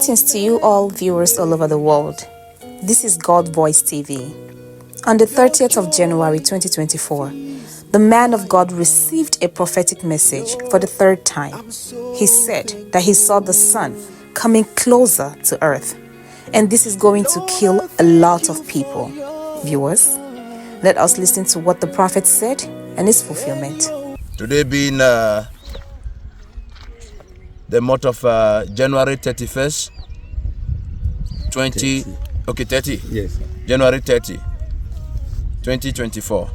Greetings to you all viewers all over the world. This is God Voice TV. On the 30th of January 2024, the man of God received a prophetic message for the third time. He said that he saw the sun coming closer to earth, and this is going to kill a lot of people. Viewers, let us listen to what the prophet said and its fulfillment. Today being the month of January 31st, 30. Yes. January 30, 2024.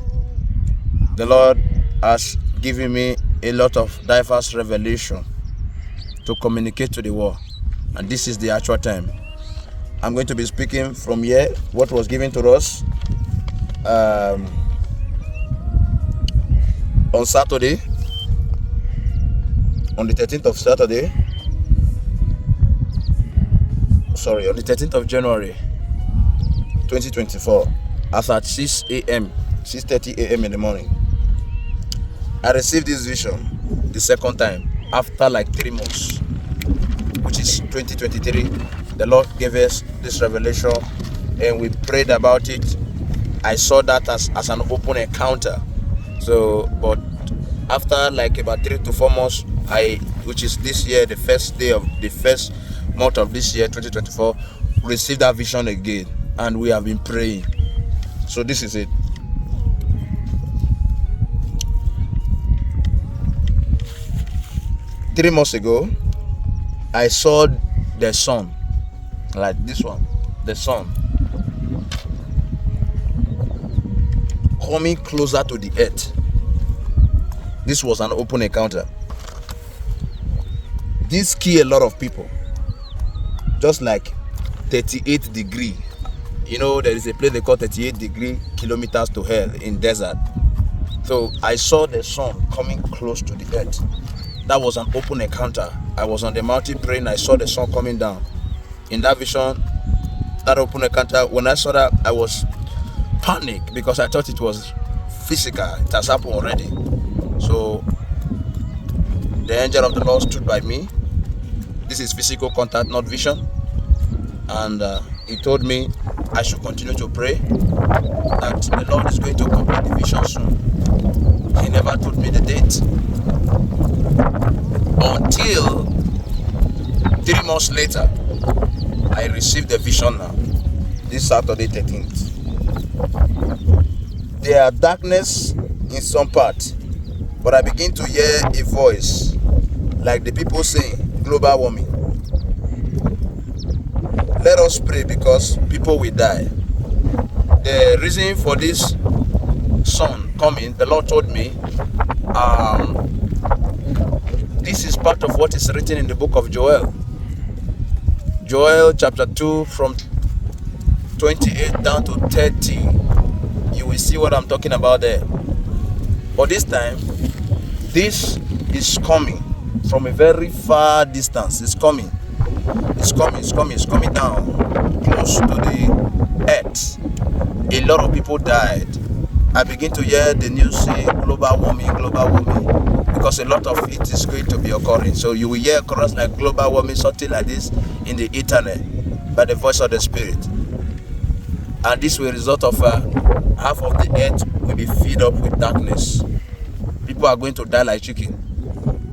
The Lord has given me a lot of diverse revelation to communicate to the world, and this is the actual time. I'm going to be speaking from here, what was given to us on Saturday, on the 13th of Saturday, on the 13th of January 2024, as at 6:30 a.m. in the morning. I received this vision the second time after like 3 months, which is 2023. The Lord gave us this revelation and we prayed about it. I saw that as an open encounter. So, but after like about 3 to 4 months, which is this year, the first day of the first month of this year, 2024, received that vision again, and we have been praying. So this is it. Three months ago, I saw the sun, like this one, the sun coming closer to the earth. This was an open encounter. This killed a lot of people. Just like 38 degree. You know, there is a place they call 38 degree kilometers to hell in desert. So I saw the sun coming close to the earth. That was an open encounter. I was on the mountain praying. I saw the sun coming down. In that vision, that open encounter, when I saw that, I was panicked because I thought it was physical. It has happened already. So the angel of the Lord stood by me. This is physical contact, not vision. And he told me I should continue to pray, that the Lord is going to complete the vision soon. He never told me the date. Until 3 months later, I received the vision now. This Saturday 13th. There are darkness in some part, but I begin to hear a voice like the people saying, global warming. Let us pray because people will die. The reason for this sun coming, the Lord told me, this is part of what is written in the book of Joel. Joel chapter 2 from 28 down to 30. You will see what I'm talking about there. But this time, this is coming from a very far distance. It's coming down close to the earth. A lot of people died. I begin to hear the news say global warming, because a lot of it is going to be occurring. So you will hear across like global warming, something like this in the internet by the voice of the Spirit. And this will result of half of the earth will be filled up with darkness. People are going to die like chicken.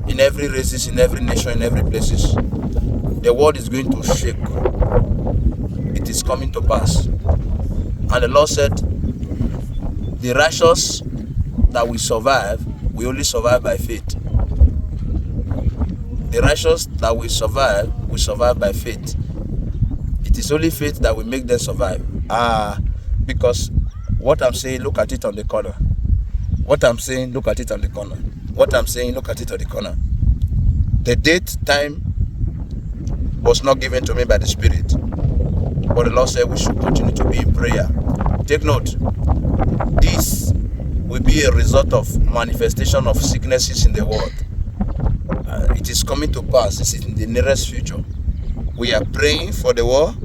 In every races, in every nation, in every places. The world is going to shake. It is coming to pass. And the Lord said, the righteous that will survive will only survive by faith. The righteous that will survive by faith. It is only faith that will make them survive. Because what I'm saying, look at it on the corner. What I'm saying, look at it on the corner. What I'm saying, look at it on the corner. The date, time was not given to me by the Spirit. But the Lord said we should continue to be in prayer. Take note, this will be a result of manifestation of sicknesses in the world. It is coming to pass. This is in the nearest future. We are praying for the world.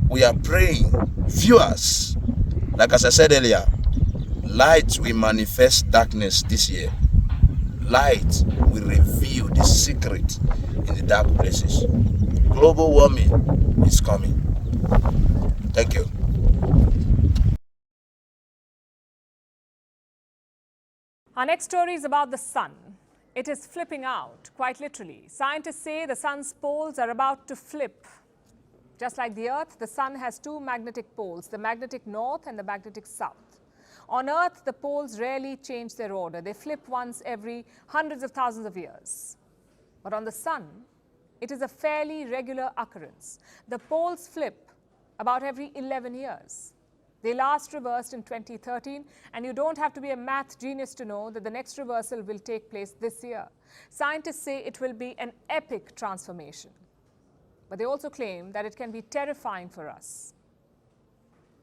We are praying. Viewers, like as I said earlier, light will manifest darkness this year. Light will reveal the secret in the dark places. Global warming is coming. Thank you. Our next story is about the sun. It is flipping out, quite literally. Scientists say the sun's poles are about to flip. Just like the Earth, the sun has two magnetic poles, the magnetic north and the magnetic south. On Earth, the poles rarely change their order. They flip once every hundreds of thousands of years. But on the sun, it is a fairly regular occurrence. The poles flip about every 11 years. They last reversed in 2013, and you don't have to be a math genius to know that the next reversal will take place this year. Scientists say it will be an epic transformation. But they also claim that it can be terrifying for us.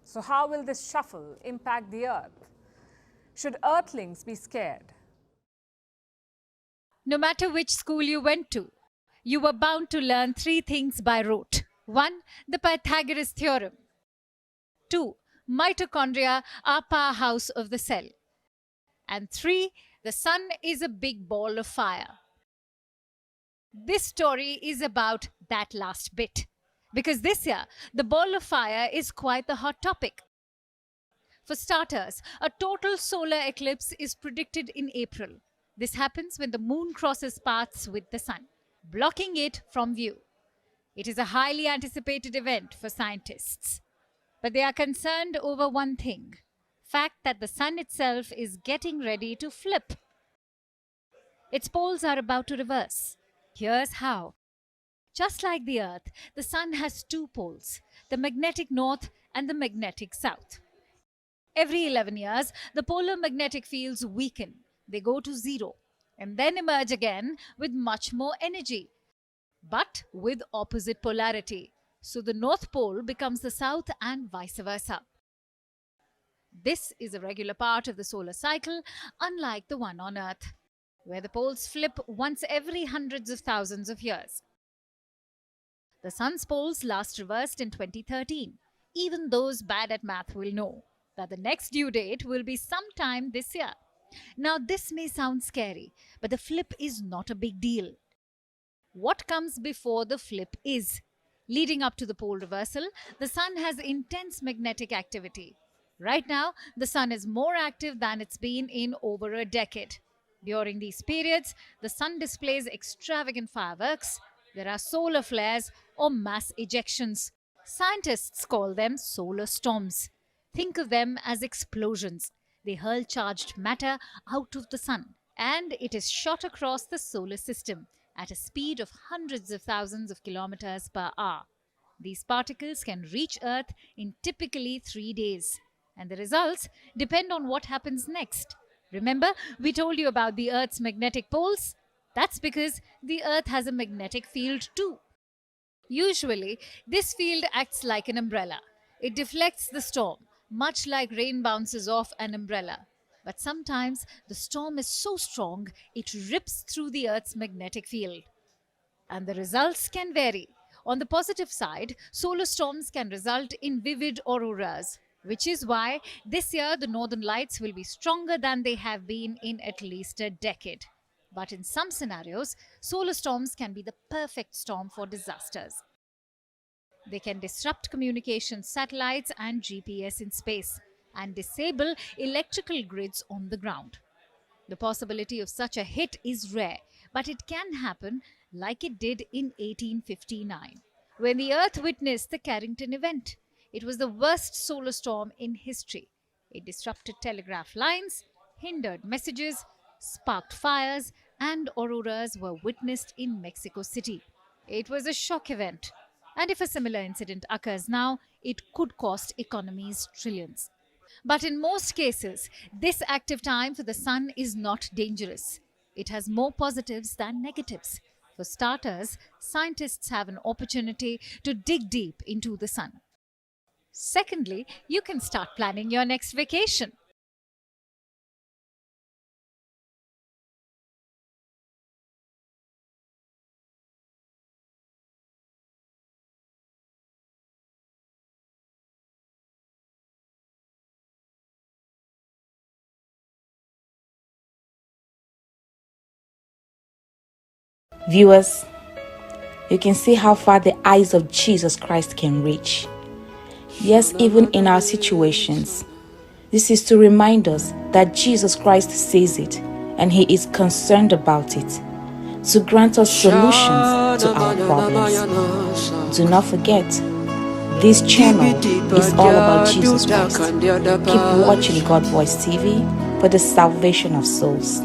So how will this shuffle impact the Earth? Should Earthlings be scared? No matter which school you went to, you were bound to learn three things by rote. 1. The Pythagoras theorem. 2. Mitochondria are powerhouse of the cell. And 3. The sun is a big ball of fire. This story is about that last bit, because this year the ball of fire is quite the hot topic. For starters, a total solar eclipse is predicted in April. This happens when the moon crosses paths with the sun, blocking it from view. It is a highly anticipated event for scientists. But they are concerned over one thing: fact that the sun itself is getting ready to flip. Its poles are about to reverse. Here's how. Just like the Earth, the sun has two poles, the magnetic north and the magnetic south. Every 11 years, the polar magnetic fields weaken. They go to zero and then emerge again with much more energy, but with opposite polarity. So the North Pole becomes the South and vice versa. This is a regular part of the solar cycle, unlike the one on Earth, where the poles flip once every hundreds of thousands of years. The sun's poles last reversed in 2013. Even those bad at math will know that the next due date will be sometime this year. Now, this may sound scary, but the flip is not a big deal. What comes before the flip is, leading up to the pole reversal, the sun has intense magnetic activity. Right now, the sun is more active than it's been in over a decade. During these periods, the sun displays extravagant fireworks. There are solar flares or mass ejections. Scientists call them solar storms. Think of them as explosions. They hurl charged matter out of the sun, and it is shot across the solar system at a speed of hundreds of thousands of kilometers per hour. These particles can reach Earth in typically 3 days, and the results depend on what happens next. Remember, we told you about the Earth's magnetic poles? That's because the Earth has a magnetic field too. Usually, this field acts like an umbrella. It deflects the storm, much like rain bounces off an umbrella. But sometimes the storm is so strong it rips through the Earth's magnetic field. And the results can vary. On the positive side, solar storms can result in vivid auroras, which is why this year the northern lights will be stronger than they have been in at least a decade. But in some scenarios, solar storms can be the perfect storm for disasters. They can disrupt communication satellites and GPS in space and disable electrical grids on the ground. The possibility of such a hit is rare, but it can happen, like it did in 1859, when the Earth witnessed the Carrington event. It was the worst solar storm in history. It disrupted telegraph lines, hindered messages, sparked fires, and auroras were witnessed in Mexico City. It was a shock event, and if a similar incident occurs now, it could cost economies trillions. But in most cases, this active time for the sun is not dangerous. It has more positives than negatives. For starters, scientists have an opportunity to dig deep into the sun. Secondly, you can start planning your next vacation. Viewers, you can see how far the eyes of Jesus Christ can reach. Yes, even in our situations, this is to remind us that Jesus Christ sees it and He is concerned about it, to grant us solutions to our problems. Do not forget, this channel is all about Jesus Christ. Keep watching God Voice TV for the salvation of souls.